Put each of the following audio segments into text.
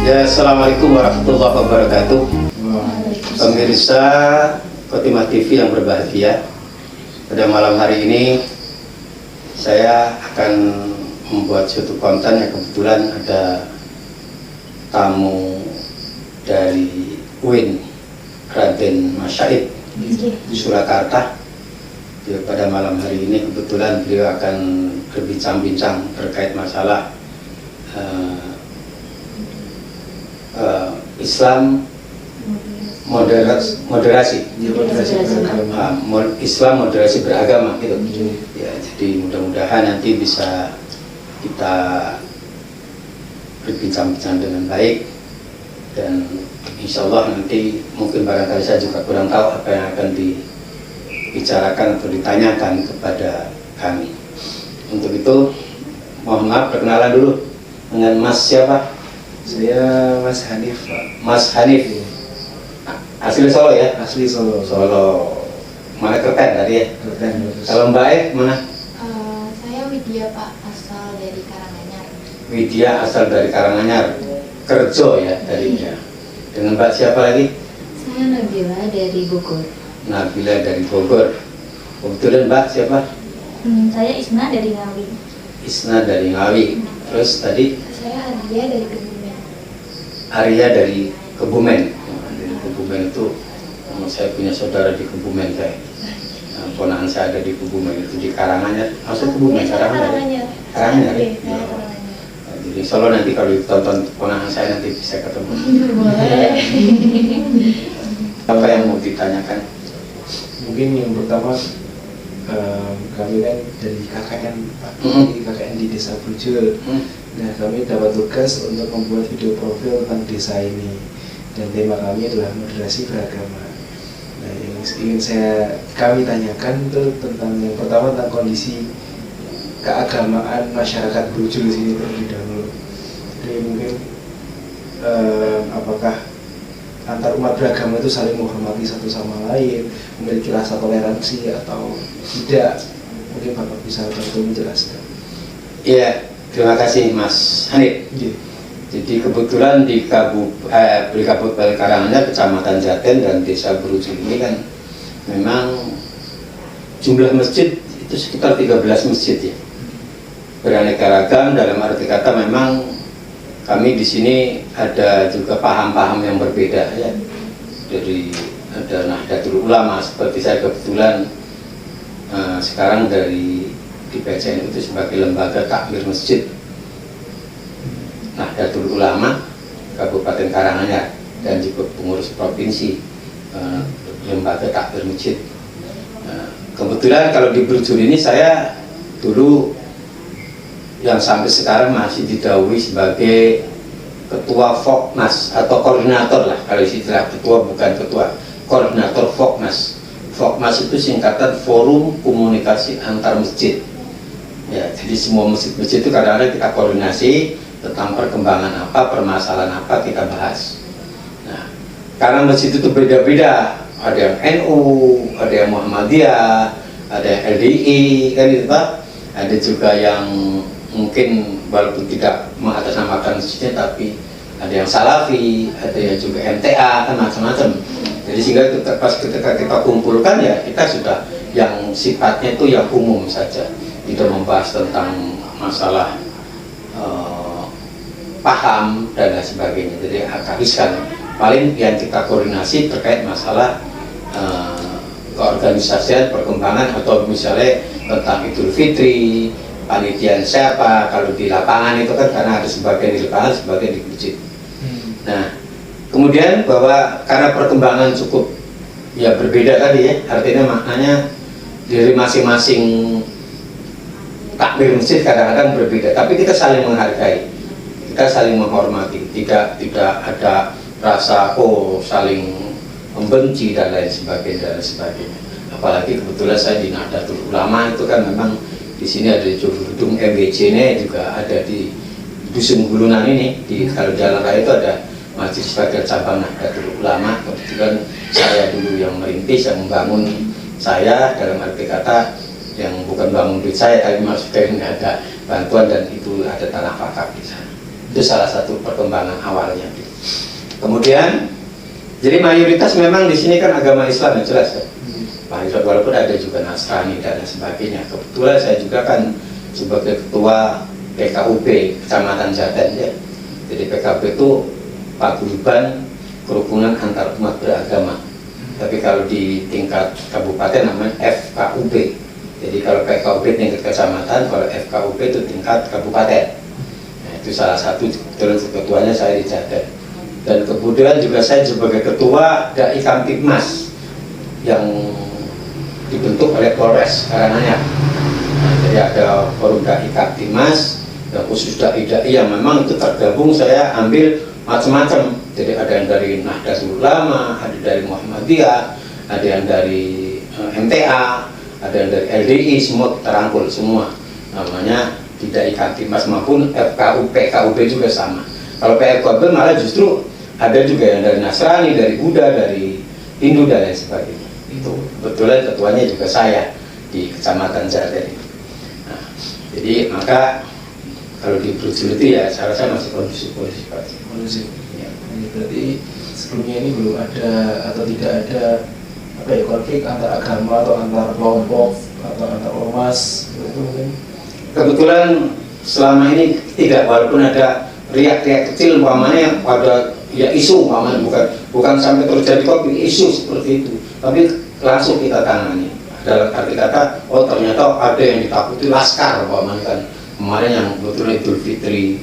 Ya, Assalamualaikum warahmatullahi wabarakatuh. Pemirsa Khotimah TV yang berbahagia, pada malam hari ini saya akan membuat suatu konten yang kebetulan ada tamu dari UIN Raden Mas Syahid di Surakarta. Ya, pada malam hari ini kebetulan beliau akan berbincang-bincang terkait masalah Islam moderasi Islam moderasi beragama gitu. Ya, jadi mudah-mudahan nanti bisa kita berbincang-bincang dengan baik, dan insya Allah nanti mungkin barangkali saya juga kurang tahu apa yang akan dibicarakan atau ditanyakan kepada kami. Untuk itu mohon maaf, perkenalan dulu dengan Mas siapa? Saya Mas Hanif, Pak. Mas Hanif. Asli Solo ya? Asli Solo. Solo. Mana Kerten tadi ya? Kerten. Kalau Mbak E mana? Saya Widya, Pak, asal dari Karanganyar. Widya asal dari Karanganyar. Kerjo ya tadinya. Dengan Mbak siapa lagi? Saya Nabila dari Bogor. Nabila dari Bogor. Kebetulan Mbak siapa? Saya Isna dari Ngawi. Isna dari Ngawi. Terus tadi Saya Arya dari Kebumen. Arya dari Kebumen. Dari Kebumen itu saya punya saudara di Kebumen kayak. Ponakan saya ada di Kebumen itu di Karanganyar. Maksud Kebumen Karanganyar. Karanganyar. Saya Ya. Karanganyar. Jadi Solo nanti kalau ditonton ponakan saya nanti bisa ketemu. Boleh. Apa yang mau ditanyakan? Mungkin yang pertama, kami kan dari KKN, Pak. Dari KKN di Desa Brujul. Nah, kami dapat tugas untuk membuat video profil tentang desa ini, dan tema kami adalah moderasi beragama. Nah, yang ingin kami tanyakan itu tentang, yang pertama tentang kondisi keagamaan masyarakat Brujul di sini terlebih dahulu. Jadi mungkin apakah antar umat beragama itu saling menghormati satu sama lain, memiliki rasa toleransi atau tidak? Mungkin Bapak bisa bantu menjelaskan. Iya, terima kasih Mas Hanif. Jadi kebetulan di Kabupaten Karanganyar, Kecamatan Jaten dan Desa Brujul ini kan memang jumlah masjid itu sekitar 13 masjid ya. Beraneka ragam, dalam arti kata memang kami di sini ada juga paham-paham yang berbeda ya. Dari ada Nahdlatul Ulama, seperti saya kebetulan sekarang di PCN itu sebagai lembaga takmir masjid Nahdlatul Ulama Kabupaten Karanganyar, dan juga pengurus provinsi lembaga takmir masjid. Kebetulan kalau di Brujul ini saya dulu yang sampai sekarang masih didahului sebagai ketua Foknas atau koordinator lah, kalau istilah ketua bukan ketua, koordinator Foknas. Foknas itu singkatan Forum Komunikasi Antar Masjid. Ya, jadi semua masjid-masjid itu kadang-kadang kita koordinasi tentang perkembangan apa, permasalahan apa kita bahas. Nah, karena masjid itu beda-beda, ada yang NU, ada yang Muhammadiyah, ada yang LDI, kan gitu Pak. Ada juga yang mungkin walaupun tidak mengatasnamakan masjidnya, tapi ada yang Salafi, ada yang juga MTA, kan macam-macam. Jadi sehingga pas ketika kita kumpulkan ya kita sudah yang sifatnya itu yang umum saja, tidak membahas tentang masalah paham dan lain sebagainya. Jadi habiskan paling yang kita koordinasi terkait masalah keorganisasian, perkembangan, atau misalnya tentang Idul Fitri, panitian siapa, kalau di lapangan itu kan karena ada sebagian di lapangan, sebagian di masjid. Nah, kemudian bahwa karena perkembangan cukup ya berbeda tadi ya, artinya maknanya dari masing-masing takmir masjid kadang-kadang berbeda, tapi kita saling menghargai, kita saling menghormati, tidak ada rasa saling membenci dan lain sebagainya. Apalagi kebetulan saya di Nahdlatul Ulama itu kan memang di sini ada di gedung MBC-nya, juga ada di Dusun Gulunan ini, kalau jalan raya itu ada masjid sebagai cabang Nahdlatul Ulama. Kebetulan saya dulu yang merintis, yang membangun, saya dalam arti kata yang bukan bangun duit saya, tapi maksudnya nggak ada bantuan dan itu ada tanah wakaf di sana. Itu salah satu perkembangan awalnya. Kemudian, jadi mayoritas memang di sini kan agama Islam yang jelas ya. Walaupun ada juga Nasrani dan sebagainya. Kebetulan saya juga kan sebagai ketua PKUB Kecamatan Jaten ya. Jadi PKUB itu paguyuban kerukunan antar umat beragama. Tapi kalau di tingkat kabupaten namanya FKUB. Jadi kalau PKUB tingkat kecamatan, kalau FKUB itu tingkat kabupaten. Nah, itu salah satu ketuanya saya di Jaten. Dan kemudian juga saya sebagai ketua Dai Kamtibmas yang dibentuk oleh Polres Karanganyar. Nah, jadi ada forum Dai Kamtibmas yang khusus dai-dai yang memang itu tergabung, saya ambil macam-macam. Jadi ada yang dari Nahdlatul Ulama, ada dari Muhammadiyah, ada yang dari MTA, ada yang dari LDI, semua terangkul semua. Namanya di Dai Kamtibmas maupun FKUB, PKUB juga sama. Kalau PKUB malah justru ada juga yang dari Nasrani, dari Buddha, dari Hindu dan lain sebagainya. Itu kebetulan ketuanya juga saya di Kecamatan Jaten. Nah, jadi maka kalau di Brujul itu ya saya rasa masih kondusif. Ya. Ini berarti sebelumnya ini belum ada atau tidak ada konflik antar agama atau antar kelompok atau antar ormas itu mungkin. Kebetulan selama ini tidak, walaupun ada riak-riak kecil umpamanya pada ya isu umpamanya, bukan sampai terjadi konflik isu seperti itu, tapi langsung kita tangani. Dalam arti kata, oh ternyata ada yang ditakuti laskar umpamanya kan. Kemarin yang betul Idul Fitri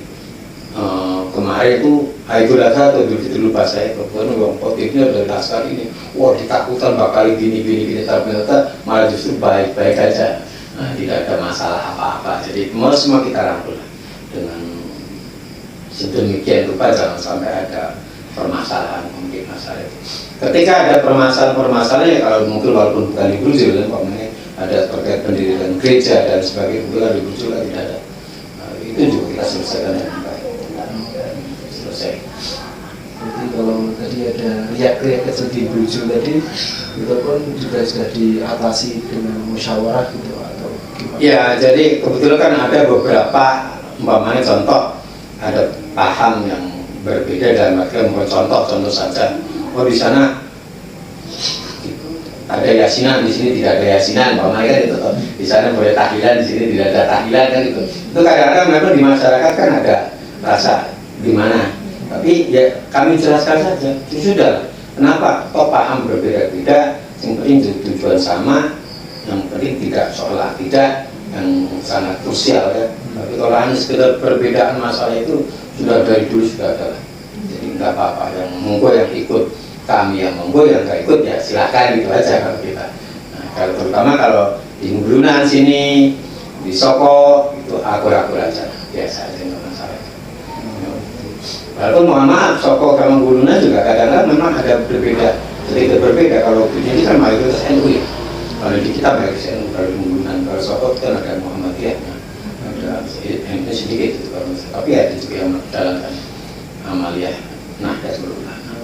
kemarin itu Idul Adha atau Idul Fitri lupa saya, kebetulan yang khotibnya dari laskar ini, wah ditakutan bakal gini, tapi ternyata malah justru baik-baik aja. Nah, tidak ada masalah apa-apa. Jadi semua kita rangkul dengan sedemikian rupa, jangan sampai ada permasalahan mungkin masalah itu. Ketika ada permasalahan ya kalau mungkin walaupun bukan di Brujul kan, ada terkait pendirian gereja dan sebagainya, bukan di Brujul kan tidak ada. Nah, itu juga kita selesaikan dengan baik. Selesai. Jadi kalau tadi ada riak-riak kecil di Brujul tadi, itu pun juga sudah diatasi dengan musyawarah gitu atau gimana? Ya, jadi kebetulan kan ada beberapa umpamanya contoh, ada paham yang berbeda dalam artian contoh saja. Oh di sana ada yasinan, di sini tidak ada yasinan, umpamanya kan itu. Di sana boleh tahlilan, di sini tidak ada tahlilan kan itu. Itu kadang-kadang memang di masyarakat kan ada rasa di mana. Tapi ya kami jelaskan saja, sudah. Kenapa? Toh paham berbeda-beda, yang penting tujuan sama, yang penting tidak seolah tidak, yang sangat krusial ya. Tapi kalau hanya sekedar perbedaan masalah itu sudah dari dulu sudah ada. Jadi nggak apa-apa, yang monggo yang ikut kami, yang monggo yang nggak ikut ya silakan, gitu aja kalau kita. Nah, kalau terutama kalau di Ngulunan sini, di Soko itu akur-akur aja, biasa aja nggak masalah. Walaupun mohon maaf, Soko sama Ngulunan juga kadang-kadang memang ada berbeda, sedikit berbeda. Kalau ini kan mayoritas NU ya. Kalau di kita mayoritas NU, kalau di Ngulunan, kalau Soko kan ada Muhammadiyah, ada NU sedikit itu, tapi ada juga yang menjalankan amaliyah Nahdlatul Ulama.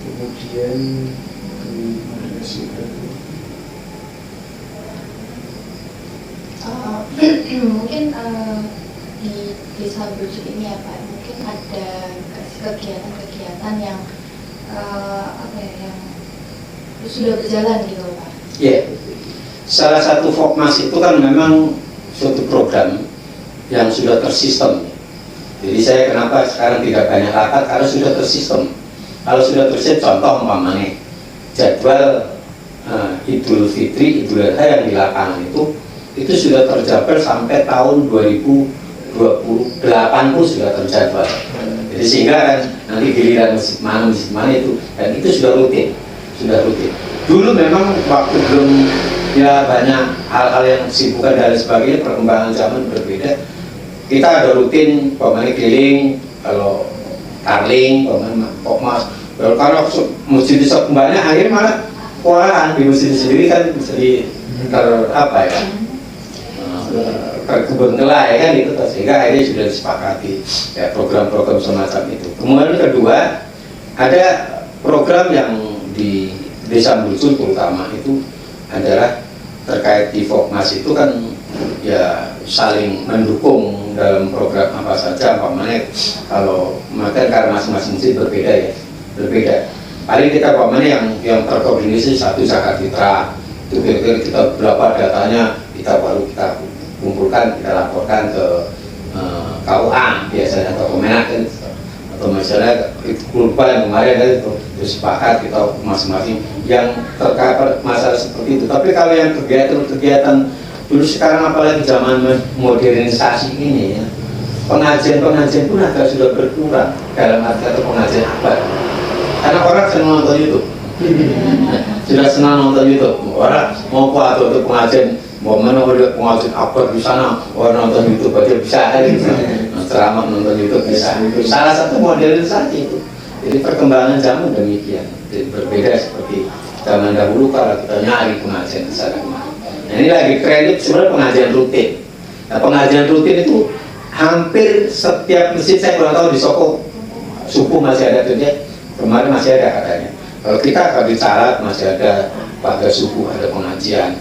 Kemudian di moderasi mungkin di desa Brujul ini ya Pak, mungkin ada kegiatan-kegiatan yang yang sudah berjalan gitu Pak. Iya, salah satu Fokmas itu kan memang suatu program yang sudah tersistem. Jadi saya kenapa sekarang tidak banyak rapat, karena sudah tersistem. Kalau sudah tersistem, contoh umpamanya jadwal Idul Fitri, Idul Adha yang di lapangan itu sudah terjadwal sampai tahun 2028 pun sudah terjadwal. Jadi sehingga kan nanti giliran masjid mana itu, dan itu sudah rutin. Dulu memang waktu belum ya banyak hal-hal yang sibukan dan sebagainya, perkembangan zaman berbeda. Kita ada rutin pemain keliling, kalau tarling, pemain Pokmas. Kalau masjid kembali akhirnya malah kewalahan di masjid sendiri kan jadi terkebengkelai kan itu, sehingga akhirnya sudah disepakati ya program-program semacam itu. Kemudian kedua, ada program yang di Desa Brujul terutama itu adalah terkait di Fokmas itu kan ya saling mendukung dalam program apa saja. Umpamanya kalau makan karena masing-masing masjid berbeda ya, berbeda. Paling kita umpamanya yang terkoordinasi satu zakat fitrah, itu kira-kira kita berapa datanya, kita baru kita kumpulkan, kita laporkan ke KUA biasanya atau Kemenak kan, atau misalnya kurban yang kemarin kan itu sepakat kita masing-masing yang terkait masalah seperti itu. Tapi kalau yang kegiatan dulu sekarang apalagi zaman modernisasi ini ya, pengajian pun agak sudah berkurang dalam arti atau pengajian apa? Karena orang senang nonton YouTube, sudah senang nonton YouTube. Orang mau atau untuk pengajian, mau mana ada pengajian apa di sana, orang nonton YouTube aja bisa kan gitu. Ceramah nonton YouTube bisa. Salah satu modernisasi itu. Jadi perkembangan zaman demikian. Jadi berbeda seperti zaman dahulu kalau kita nyari pengajian di sana. Nah, ini lagi kredit sebenarnya pengajian rutin. Nah, pengajian rutin itu hampir setiap masjid, saya kurang tahu di Soko subuh masih ada tuh dia. Kemarin masih ada katanya. Kalau kita di Salat masih ada pada subuh ada pengajian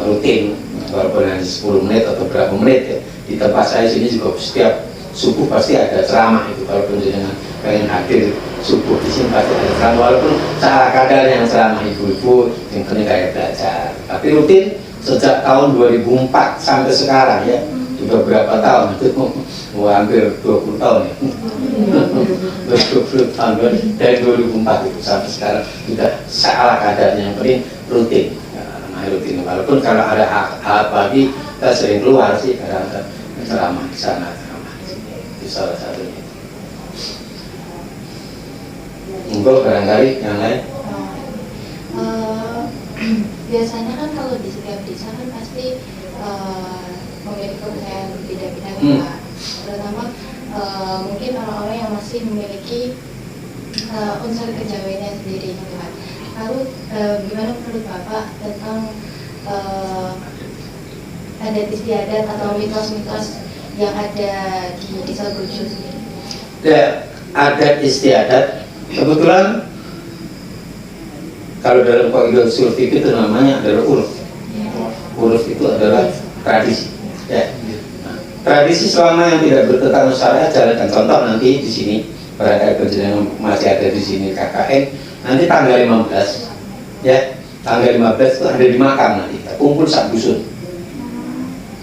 rutin, walaupun hanya 10 menit atau berapa menit ya. Di tempat saya sini juga setiap subuh pasti ada ceramah itu. Kalau dengan pengen hadir subuh di sini pasti ada ceramah, walaupun salah kadar yang ceramah ibu-ibu yang penting kayak belajar. Tapi rutin sejak tahun 2004 sampai sekarang ya. Sudah berapa tahun itu? Hampir 20 tahun ya. 20 tahun dari 2004 itu sampai sekarang sudah salah kadarnya, yang penting rutin. Nah, rutin. Walaupun kalau ada hal pagi kita sering keluar sih, kadang-kadang ceramah di sana, ceramah di sini. Itu salah satunya. Enggak, barangkali yang lain. Biasanya kan kalau di setiap desa kan pasti memiliki kepercayaan berbeda-beda Pak. Terutama mungkin orang-orang yang masih memiliki unsur kejawiannya sendiri gitu Pak. Lalu gimana menurut Bapak tentang adat istiadat atau mitos-mitos yang ada di desa Brujo sendiri? Ya, adat istiadat kebetulan kalau dalam kaidah usul fikih itu namanya adalah uruf. Uruf itu adalah tradisi. Ya. Nah, tradisi selama yang tidak bertentangan syariat jalankan. Contoh nanti di sini barangkali penjenengan masih ada di sini KKN, nanti tanggal 15 ya, tanggal 15 itu ada di makam nanti kumpul satu dusun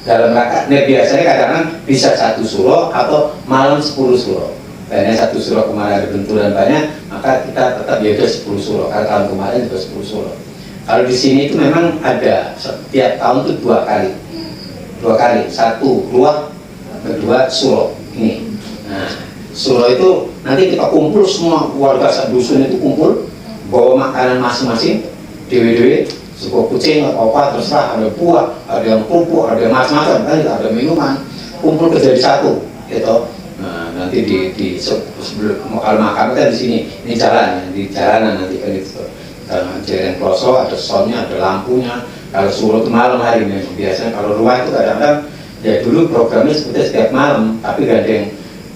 dalam rangka. Nah, biasanya kadang-kadang bisa satu suro atau malam 10 suro. Karena satu suro kemarin ada benturan banyak, maka kita tetap ya 10 suro. Karena tahun kemarin juga 10 suro. Kalau di sini itu memang ada setiap tahun itu dua kali, satu ruah, kedua suro ini. Nah, suro itu nanti kita kumpul semua warga satu dusun itu kumpul, bawa makanan masing-masing, dewe-dewe, suku kucing atau apa terserah, ada buah, ada yang kerupuk, ada yang macam-macam, kan ada minuman, kumpul ke jadi satu, gitu. Nah, nanti di sebelum kalau makam kan di sini, ini jalan, di jalanan nanti kan itu. Karena jalan pelosok, ada soundnya, ada lampunya. Kalau suro itu malam hari memang biasanya. Kalau rumah itu kadang-kadang ya dulu programnya seperti setiap malam, tapi gak ada yang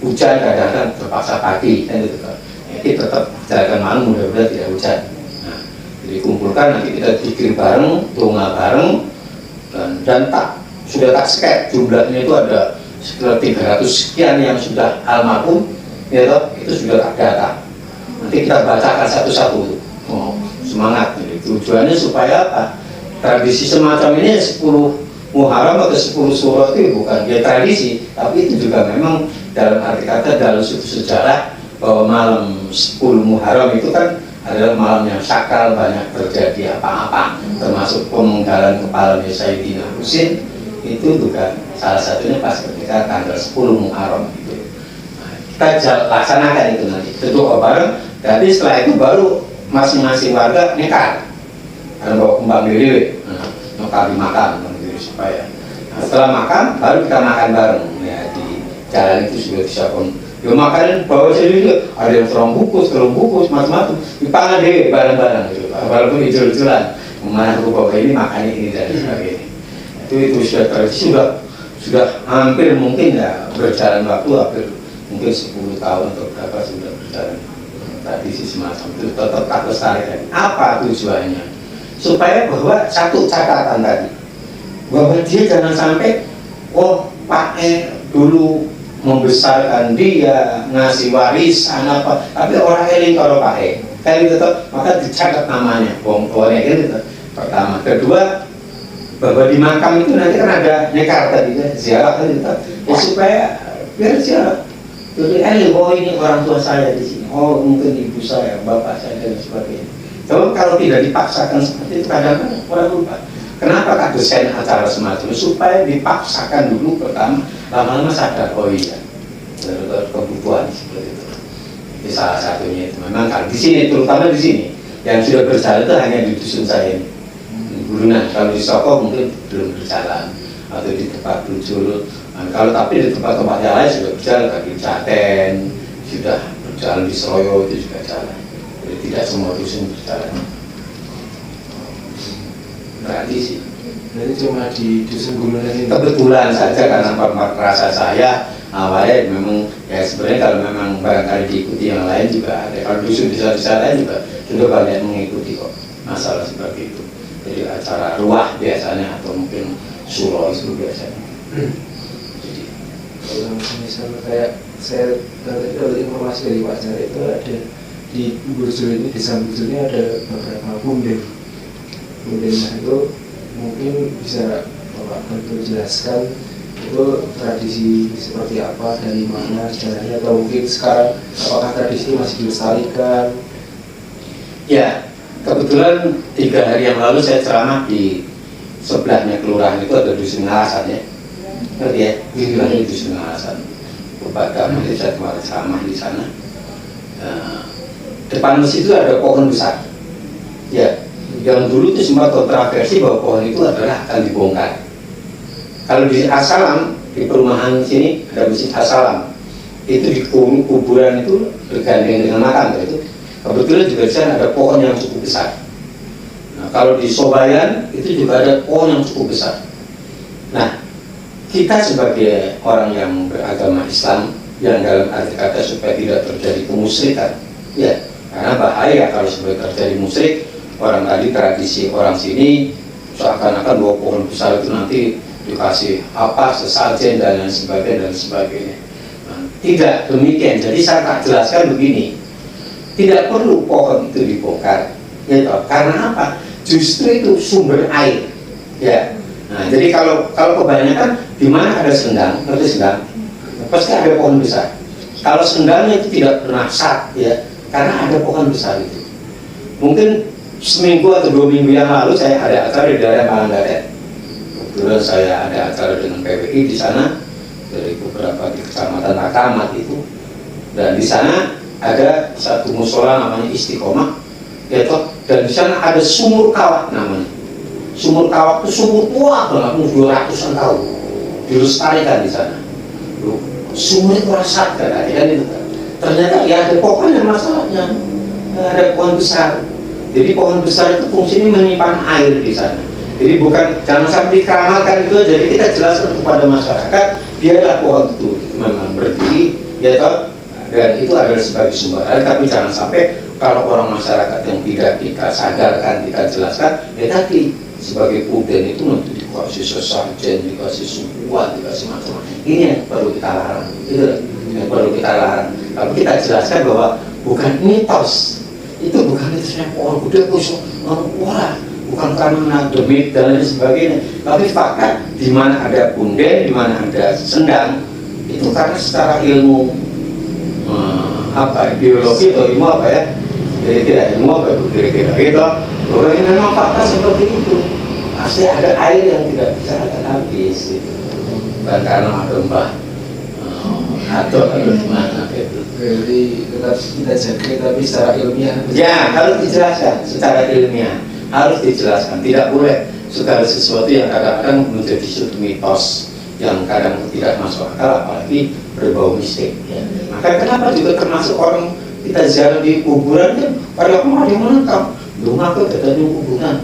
hujan, kadang-kadang terpaksa pagi kan gitu kan. Jadi tetap jalan malam, mudah-mudahan tidak hujan. Nah, jadi kumpulkan nanti kita zikir bareng, doa bareng, dan tak sudah tak sket jumlahnya itu ada sekitar 300 sekian yang sudah almarhum, ya toh, itu sudah tak data. Nanti kita bacakan satu-satu. Oh, semangat. Jadi tujuannya supaya apa? Tradisi semacam ini 10 Muharram atau 10 Suro itu bukan dia tradisi, tapi itu juga memang dalam arti kata dalam sejarah bahwa malam 10 Muharram itu kan adalah malam yang sakral, banyak terjadi apa-apa, termasuk pemenggalan kepala Sayyidina Husin. Itu juga salah satunya pas ketika tanggal 10 Muharram itu. Nah, kita laksanakan itu nanti berdoa bareng. Jadi setelah itu baru masing-masing warga nekat karena bawa kembang dewe, kali makan supaya setelah makan baru kita makan bareng ya, di jalan itu sudah disiapkan. Ya makanan bawa sendiri, ada yang telung bungkus macam-macam, dipangan deh bareng-bareng gitu. Walaupun hijau-hijauan, mana aku bawa ini makan ini dan sebagainya. Itu sudah tradisi, sudah hampir mungkin ya berjalan waktu hampir mungkin 10 tahun atau berapa sudah berjalan tradisi semacam itu, tetap tak lestarikan. Apa tujuannya? Supaya bahwa satu catatan tadi, bahwa dia jangan sampai Pak dulu membesarkan dia, ngasih warisan apa, tapi orang eling kalau Pak kayak gitu, maka dicatat namanya orang gitu. Pertama, kedua, bahwa di makam itu nanti kan ada nekar tadi ya, ziarah kan gitu, ya supaya biar ziarah. Jadi ini orang tua saya di sini, mungkin ibu saya, bapak saya dan sebagainya. Tapi kalau tidak dipaksakan seperti itu, kadang-kadang orang lupa. Kenapa Kak desain acara semacam itu? Supaya dipaksakan dulu pertama, lama-lama sadar, iya, kebutuhan seperti itu. Ini salah satunya itu. Memang kalau di sini, terutama di sini, yang sudah berjalan itu hanya di dusun saya ini. Gurunan, kalau di Soko mungkin belum berjalan, atau di tempat Brujul. Nah, kalau tapi di tempat-tempat yang lain sudah berjalan, kayak di Jaten, sudah berjalan di Seroyo itu juga jalan. Jadi tidak semua dusun berjalan. Berarti sih. Jadi cuma di dusun Gununan ini. Kebetulan saja karena rasa saya awalnya memang ya sebenarnya kalau memang barangkali diikuti yang lain juga ada. Kalau dusun-dusun lain juga banyak mengikuti kok masalah seperti itu. Jadi acara ruah biasanya atau mungkin suro itu biasanya. Jadi kalau misalnya kayak saya tadi dapat informasi dari Pak Jar itu ada di Brujul ini, desa Brujul ini ada beberapa punden. Pundennya itu mungkin bisa Bapak bantu jelaskan itu tradisi seperti apa, dari mana sejarahnya, atau mungkin sekarang apakah tradisi ini masih dilestarikan? Ya, kebetulan 3 hari yang lalu saya ceramah di sebelahnya kelurahan itu ada dusun Ngalasan ya. Ngerti ya? Di dusun Ngalasan. Kepada masjid saya kemarin ceramah di sana. Depan masjid itu ada pohon besar. Ya, yang dulu itu sempat kontroversi bahwa pohon itu adalah akan dibongkar. Kalau di Asalam, di perumahan sini ada masjid Asalam. Itu di kuburan itu bergandeng dengan makam itu. Kebetulan juga di sana ada pohon yang cukup besar. Nah, kalau di Sobayan itu juga ada pohon yang cukup besar. Nah, kita sebagai orang yang beragama Islam, yang dalam arti kata supaya tidak terjadi kemusyrikan, ya, karena bahaya kalau sampai terjadi musyrik. Orang tadi tradisi orang sini seakan-akan bahwa pohon besar itu nanti dikasih apa sesajen dan lain sebagainya. Nah, tidak demikian. Jadi saya tak jelaskan begini. Tidak perlu pohon itu dibongkar, ya, karena apa? Justru itu sumber air, ya. Nah, jadi kalau kebanyakan di mana ada sendang, ngerti sendang, pasti ada pohon besar. Kalau sendangnya itu tidak pernah sat, ya, karena ada pohon besar itu. Mungkin seminggu atau 2 minggu yang lalu saya ada acara di daerah Palanggaret. Kebetulan saya ada acara dengan PWI di sana dari beberapa di kecamatan Akamat itu, dan di sana ada satu musola namanya Istiqomah, ya toh, dan di sana ada sumur kawat namanya. Sumur kawat itu sumur tua banget, 200-an tahun, dilestarikan di sana. Sumur itu rasat kan itu. Ternyata ya ada pohonnya masalahnya, ada pohon besar. Jadi pohon besar itu fungsinya menyimpan air di sana. Jadi bukan, jangan sampai dikeramalkan itu. Jadi kita jelaskan kepada masyarakat, biarlah pohon itu memang berdiri, ya toh, dan itu adalah sebagai sumber air. Tapi jangan sampai kalau orang masyarakat yang tidak kita sadarkan, kita jelaskan, ya tadi sebagai punden itu nanti dikasih sesajen, dikasih sukuan, dikasih macam-macam. Ini yang perlu kita larang, itu yang perlu kita larang. Tapi kita jelaskan bahwa bukan mitos. Itu bukan misalnya pohon gede kusuk, wah, bukan karena demit dan lain sebagainya. Tapi fakta di mana ada punden, di mana ada sendang, itu karena secara ilmu biologi atau ilmu apa ya? Jadi tidak ilmu apa itu kira-kira gitu. Bahwa ini memang fakta seperti itu. Pasti ada air yang tidak bisa akan habis gitu. Bukan karena ada mbah atau gimana gitu. Jadi tetap kita jaga, tapi secara ilmiah. Ya, harus dijelaskan secara ilmiah, harus dijelaskan. Tidak boleh segala sesuatu yang kadang-kadang menjadi suatu mitos yang kadang tidak masuk akal, apalagi berbau mistik. Ya. Maka kenapa juga termasuk orang kita ziarah di kuburan kan, pada rumah yang menangkap, rumah kok ada di kuburan,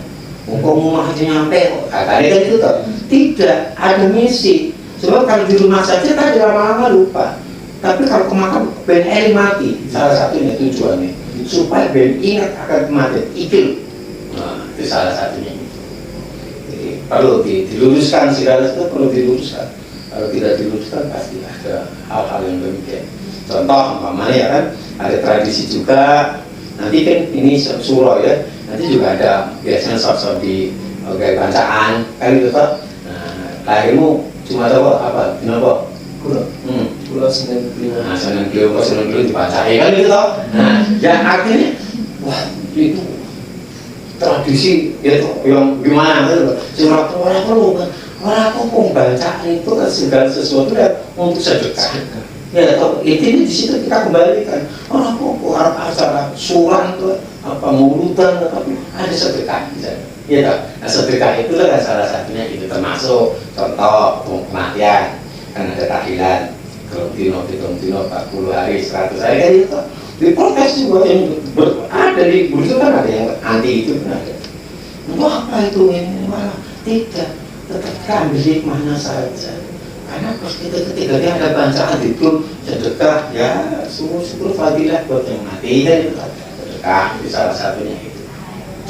rumah aja nyampe, katanya kan itu toh. Tidak ada misi. Sebab kalau di rumah saja tadi lama-lama lupa. Tapi kalau ke makam ben mati, salah satunya tujuannya supaya ben ingat akan kematian itu. Nah, itu salah satunya. Jadi perlu diluruskan, segala sesuatu perlu diluruskan. Kalau tidak diluruskan pasti ada hal-hal yang demikian. Contoh umpamanya ya kan, ada tradisi juga. Nanti kan ini suro ya, nanti juga ada biasanya sop-sop di gaya bacaan kan gitu toh. Nah, lahirmu cuma tahu apa? Kenapa? Pulau Senin Kliwon. Nah, Senin Kliwon dibacain kan gitu toh. Nah, yang artinya wah itu tradisi itu yang gimana gitu loh. Surat orang perlu kan, orang kok baca itu kan segala sesuatu dan untuk sedekah. Ya, intinya di situ kita kembalikan. Orang kok harap acara suran tuh apa mulutan, tapi ada sedekah. Ya, toh. Nah, sedekah itu kan salah satunya itu termasuk contoh kematian kan ada tahlilan, Tino 40 hari, 100 hari kan itu. Di protes juga yang ada di guru itu kan ada yang anti itu kan ada. Wah apa itu ini malah tidak, tetap ambil hikmahnya saja. Karena ketika dia ada bacaan itu sedekah ya syukur fadilah buat yang mati dan itu sedekah itu salah satunya itu.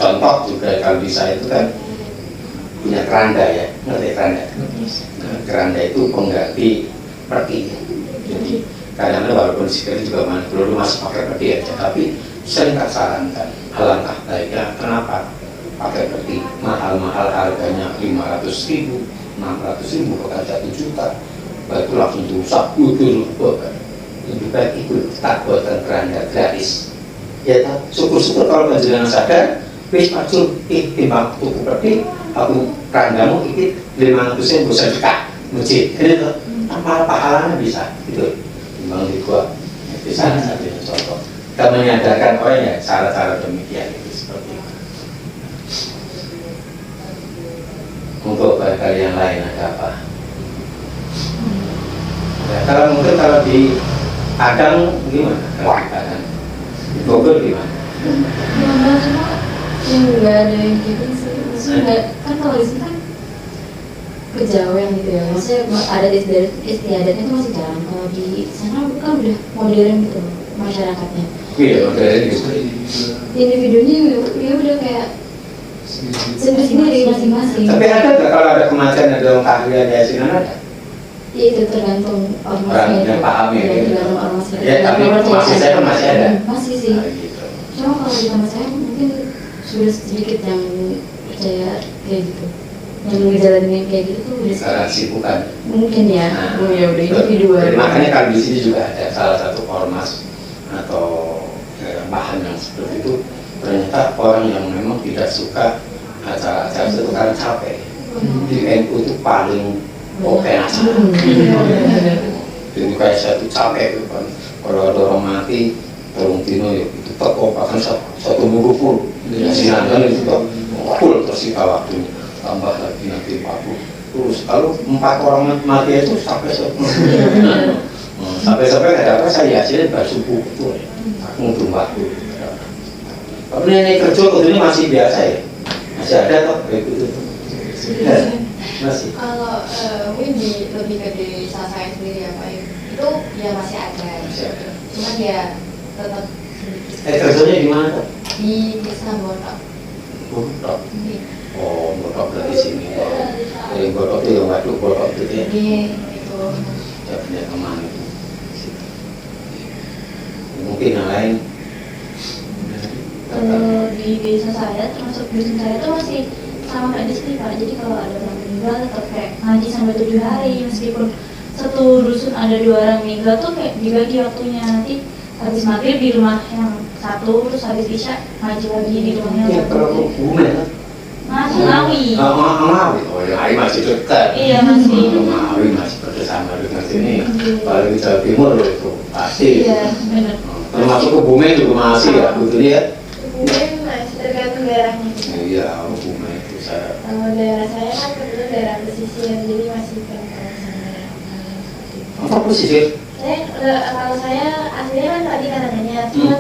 Contoh juga kalau bisa itu kan punya keranda ya, ngerti keranda? Nah, keranda itu pengganti peti. Jadi kadang-kadang walaupun sekali juga perlu masih pakai peti aja, tapi sering tak sarankan alangkah baiknya kenapa pakai peti mahal-mahal harganya 500.000 600.000 bahkan 1 juta, itu langsung dirusak utuh bahkan lebih baik itu tak buatan keranda gratis. Ya tak, syukur-syukur kalau panjenengan sadar, wis macul timbang tuku peti, aku kerandamu ikut 500.000 bisa dekat masjid, gitu. Tanpa pahalanya bisa, gitu. Timbang dibuat, itu salah satunya contoh. Kita menyadarkan orang ya cara-cara demikian itu seperti itu. Untuk barangkali yang lain ada apa? Ya, kalau mungkin kalau di Padang gimana? Kalau di Padang, di Bogor gimana? Gimana cuma yang nggak ada yang gitu sih. Maksudnya nggak kan kalau di sini kan kejawen gitu ya. Maksudnya ada istiadatnya itu masih jalan. Kalau di sana kan udah modern gitu masyarakatnya. Iya, modern gitu. Individunya ya udah kayak sendiri-sendiri masing-masing. Tapi ada nggak kalau ada kematian ada orang tahlilan ya sini ada? Ya itu tergantung ormasnya. Orang yang paham ya. Tergantung ormasnya. Ya, tapi masih saya kan masih ada. Masih sih. Nah, gitu. Cuma kalau di tempat saya mungkin sudah sedikit yang percaya kayak gitu, yang ngejalanin kayak gitu tuh udah Sekarang sibukan. mungkin ya. Nah, Ya udah individual. jadi makanya kalau di sini juga ada salah satu ormas atau bahan yang seperti itu. Ternyata orang yang memang tidak suka acara-acara itu karena capek. Di NU itu paling oke acara. Jadi kayak saya tuh capek kan. Kalau ada orang mati, tolong Tino ya itu toko bahkan satu minggu full. Sinangan itu full tersita waktunya. Tambah lagi nanti 40. Terus kalau 4 orang mati itu sampai nggak dapat saya hasilnya baru subuh itu. Aku tunggu waktu. Tapi nenek kerja ini masih biasa ya? Masih ada toh kayak gitu? Masih? Kalau mungkin lebih ke desa saya sendiri ya Pak, itu ya masih ada. Cuma ya tetap Kerjanya di mana toh? di desa Botok. Botok? Oh, Botok dari sini. Dari Botok itu yang waduk Botok itu ya? Iya, itu. Ya punya teman itu. Mungkin yang lain? Kalau di desa saya, termasuk dusun saya tuh masih sama kayak di sini Pak. Jadi kalau ada orang meninggal tetap kayak ngaji sampai 7 hari, meskipun satu dusun ada 2 orang meninggal tuh kayak dibagi waktunya. Nanti habis maghrib di rumah yang satu, terus habis isya ngaji lagi di rumah yang Ya satu. kalau Bumen kan? Masih Ngawi. Ngawi, oh ya Ngawi masih dekat. Iya masih. Ngawi masih bersama dengan sini. Kalau di Jawa Timur itu pasti. Iya benar. Termasuk Kebumen juga masih ya, betul ya? Mungkin masih tergantung daerahnya. Iya, Kebumen itu saya. Kalau daerah saya kan kebetulan daerah pesisir, jadi masih kan kawasan daerah seperti itu. Apa pesisir? Kalau saya aslinya kan tadi katanya cuma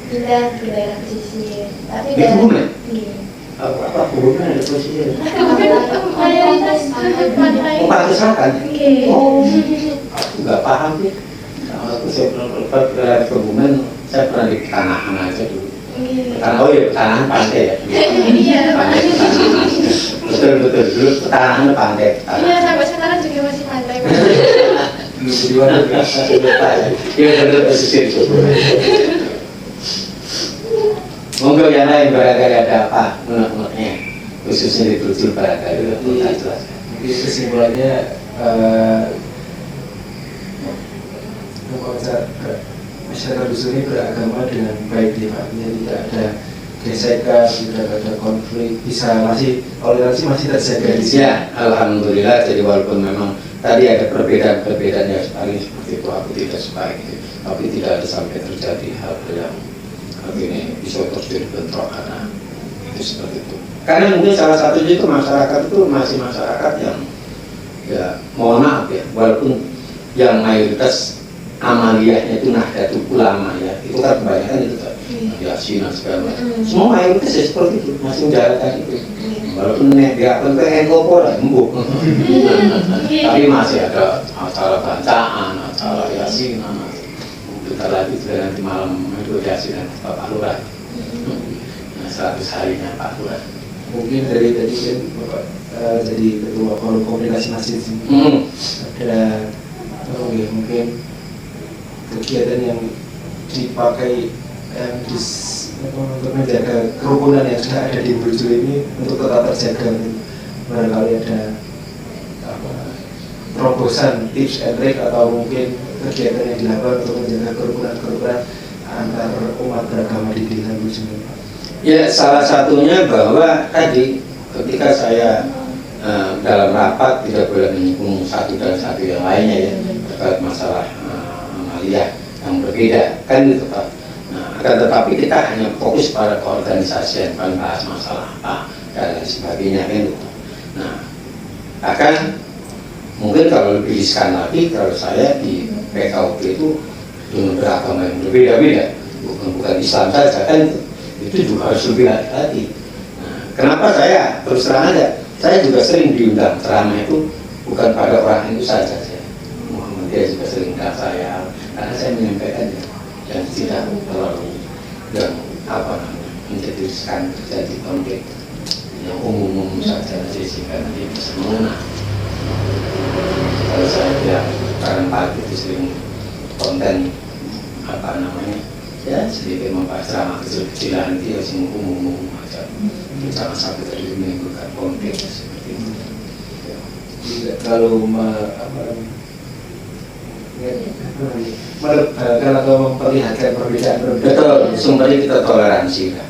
pindah ke daerah pesisir. Tapi Di Kebumen? Iya. Apa Kebumen ada pesisir? Kebumen mayoritas ke pantai. Oh, pantai selatan? Iya. Oh, aku nggak paham sih. Kalau aku saya pernah ke Kebumen, saya pernah di Tanahan aja dulu. Iya. Oh iya, Tanahan pantai ya? Iya. Pantai Tanahan. Betul dulu tanahnya pantai. Iya, sampai sekarang juga masih pantai. Belum jadi waduk ya. Iya betul pesisir itu. Monggo yang lain barangkali ada apa menurutnya khususnya di Brujul barangkali kita jelaskan. Mungkin kesimpulannya masyarakat dusun ini beragama dengan baik di Paknya, tidak ada gesekan, tidak ada konflik, bisa masih toleransi masih terjaga di sini. Ya, alhamdulillah. Jadi walaupun memang tadi ada perbedaan yang paling seperti itu, aku tidak suka gitu, tapi tidak ada sampai terjadi hal yang begini bisa terjadi bentrok karena itu seperti itu. Karena mungkin salah satunya itu masyarakat itu masih masyarakat yang ya mohon maaf ya, walaupun yang mayoritas amaliyahnya itu Nahdlatul Ulama ya, itu kan kebanyakan itu kan Yasin dan segala macam. Semua mayoritas ya seperti itu, masih menjalankan itu. Walaupun dia akan ke NU lah, embuk. Tapi masih ada acara bacaan, acara Yasinan. Kita lagi sudah nanti malam itu Yasinan Bapak Lurah. Nah, 100 harinya Pak Lurah. Mungkin dari tadi kan Bapak jadi ketua forum komunikasi masjid sini. Ada mungkin kegiatan yang dipakai untuk menjaga kerukunan yang sudah ada di Brujul ini untuk tetap terjaga. Barangkali ada terobosan tips and trick atau mungkin kegiatan yang dilakukan untuk menjaga kerukunan antar umat beragama di desa Brujul. Ya, salah satunya bahwa tadi ketika saya dalam rapat tidak boleh menyinggung satu dan satu yang lainnya ya terkait masalah amaliyah yang berbeda kan gitu Pak. Nah, akan tetapi kita hanya fokus pada keorganisasian, bukan bahas masalah apa dan lain sebagainya kan gitu. Nah, akan mungkin kalau lebih riskan lagi kalau saya di PKUP itu dengan beragama yang berbeda-beda, bukan Islam saja kan itu juga harus lebih hati-hati. Nah, kenapa saya terus terang aja, saya juga sering diundang ceramah itu bukan pada orang itu saja. Muhammadiyah juga sering undang saya karena saya menyampaikan dan tidak terlalu dan menjadikan terjadi konflik yang umum saja sehingga nanti bisa mengenal. Kalau saya bilang sekarang pagi itu sering konten ya sedikit membahas ceramah kecil-kecilan itu ya sing umum aja, jangan sampai terjadi menimbulkan konflik seperti itu. Tidak terlalu menebalkan atau memperlihatkan perbedaan. Betul, sumbernya kita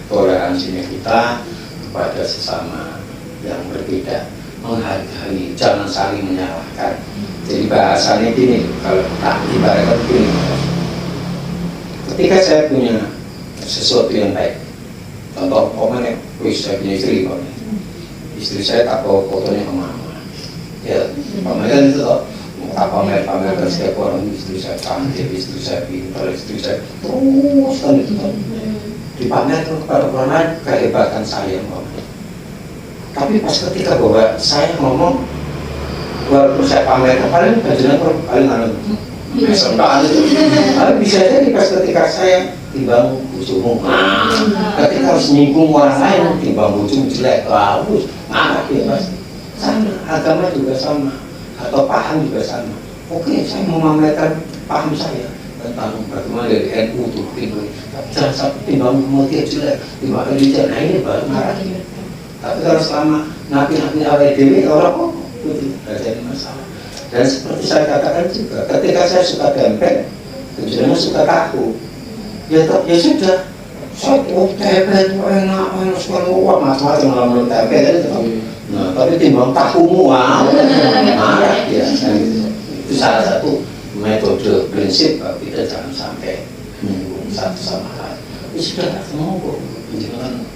toleransinya kita kepada sesama yang berbeda, menghargai, jangan saling menyalahkan. Jadi bahasanya gini, kalau tak ibaratkan gini, ketika saya punya sesuatu yang baik, contoh komen saya punya istri saya tak bawa fotonya ke mama, ya pameran itu loh, pamerkan setiap orang, istri saya cantik, istri saya pintar, istri saya terus kan itu kan dipamerkan kepada orang lain kehebatan saya pamer. Tapi pas ketika bahwa saya ngomong, walaupun saya pamerkan paling kajian paling aneh. Sebentar itu, tapi bisa jadi pas ketika saya timbang bujumu, ketika harus nyinggung orang lain, timbang bujumu jelek, bagus, marah dia pasti. Sama, agama juga sama, atau paham juga sama. Oke, saya mau memamerkan paham saya tentang bagaimana dari NU itu timbang, tapi jangan sampai timbang mau dia jelek, timbang dia, nah ini baru marah dia. Tapi kalau selama nabi-nabi awal dewi orang kok itu tidak jadi masalah. Dan seperti saya katakan juga, ketika saya suka tempe, tujuannya suka tahu, ya sudah, saya tempe enak, sekali macam-macam dalam tempe kan itu. Nah, tapi timbang tahumu, marah ya. Itu salah satu metode prinsip kita jangan sampai menyinggung satu sama lain. Ya sudah, mau kok, jangan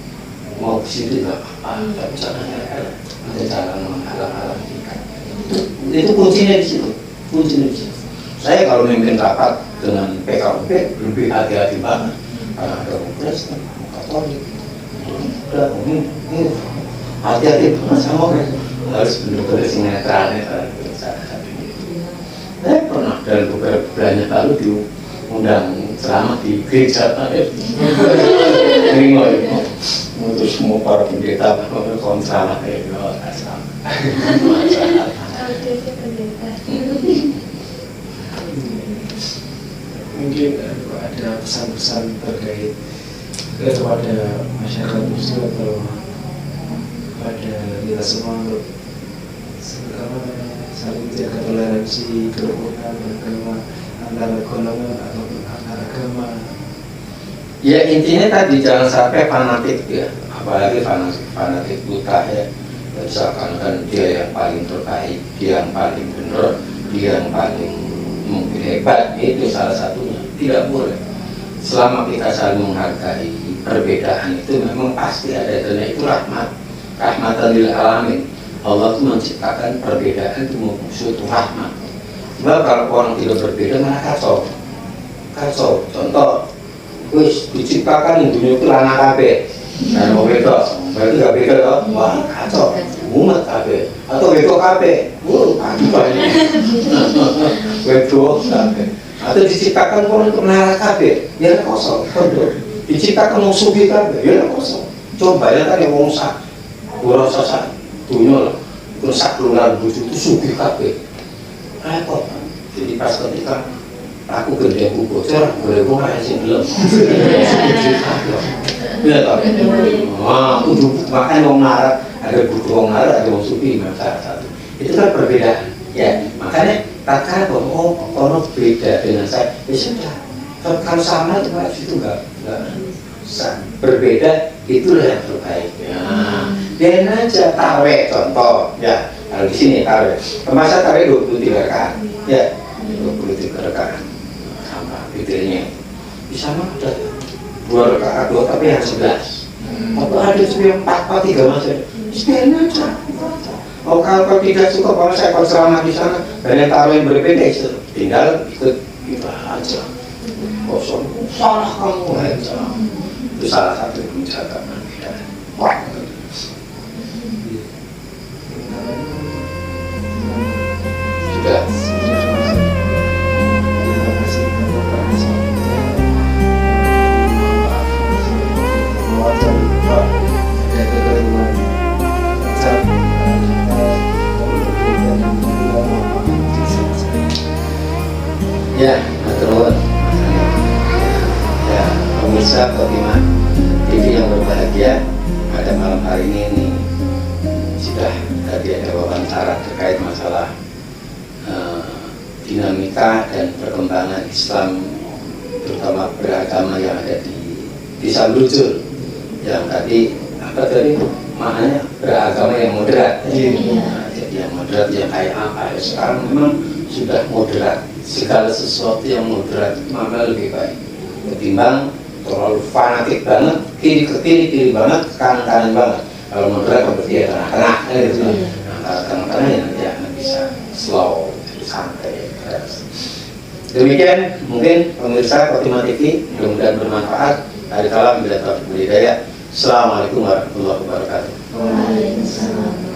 mau kesini tidak apa-apa, tapi jangan ada jalan menghalang-halang kita. Itu kuncinya di situ. Saya kalau memimpin rapat dengan PKUP lebih hati-hati banget karena ada Kristen, Katolik, udah ini hati-hati banget sama harus benar-benar netral. Saya pernah dalam beberapa bulan lalu diundang ceramah di gereja. terima ya. Untuk semua para pendeta kontra kayak gitu, asal masalah. Mungkin ada pesan-pesan terkait kepada masyarakat muslim atau kepada kita semua untuk saling jaga toleransi, kerukunan beragama antara golongan ataupun antar agama. Ya intinya tadi jangan sampai fanatik ya, apalagi fanatik buta ya. Misalkan kan dia yang paling terbaik, dia yang paling benar, dia yang paling mungkin hebat, itu salah satunya. Tidak boleh. Selama kita saling menghargai perbedaan itu memang pasti ada, karena itu rahmatan lil alamin. Allah itu menciptakan perbedaan itu suatu rahmat. Sebab kalau orang tidak berbeda malah kacau. Contoh, wis diciptakan dunia itu lanang kabeh. Nah, mau beda, berarti gak beda toh? Wah, kacau. Umat kabeh atau beda kabeh. Kacau ini. Beda kabeh. Atau diciptakan orang untuk menara kabeh, ya kosong. Diciptakan mau sugi kabeh, ya kosong. Coba ya kan yang wong sak, ora sak dunia lah. Terus sak lunar bujuk itu sugi kabeh. Repot. Jadi pas ketika aku gede aku bocor, boleh gue kayak sih belum. Iya toh. Wah, aku makan wong narat, ada butuh wong narat, ada wong supi, salah satu. Itu kan perbedaan. Ya, makanya tak kira bahwa orang beda dengan saya, ya sudah. Kalau sama itu enggak berbeda, itulah yang terbaik. Ya, biarin aja tarawih contoh. Ya, kalau di sini tarawih. Masa tarawih 23 rakaat. Ya, 23 rakaat. Witirnya bisa mah udah 2 rakaat 2 tapi yang 11 atau ada yang 4 atau 3 masuk biarin aja. Oh kalau tidak suka bahwa saya kalau selama di sana banyak taruh yang berbeda itu tinggal ikut aja kosong salah kamu aja. Itu salah satu yang menjaga perbedaan. Sudah. Ya, terus ya pemirsa Khotimah TV yang berbahagia, pada malam hari ini sudah tadi ada wawancara terkait masalah dinamika dan perkembangan Islam terutama beragama yang ada di Desa Brujul yang tadi apa tadi maknanya beragama yang moderat. Nah, jadi yang moderat yang kayak apa ya sekarang memang sudah moderat. Segala sesuatu yang moderat maka lebih baik ketimbang terlalu fanatik banget, kiri ke kiri banget, kanan kanan banget. Kalau moderat berarti ya tengah-tengah gitu. Nah, tengah-tengah ya bisa slow, santai. Demikian mungkin pemirsa Khotimah TV, mudah-mudahan bermanfaat. Hari kalam bila taufiq wal hidayah. Assalamualaikum warahmatullahi wabarakatuh. Waalaikumsalam.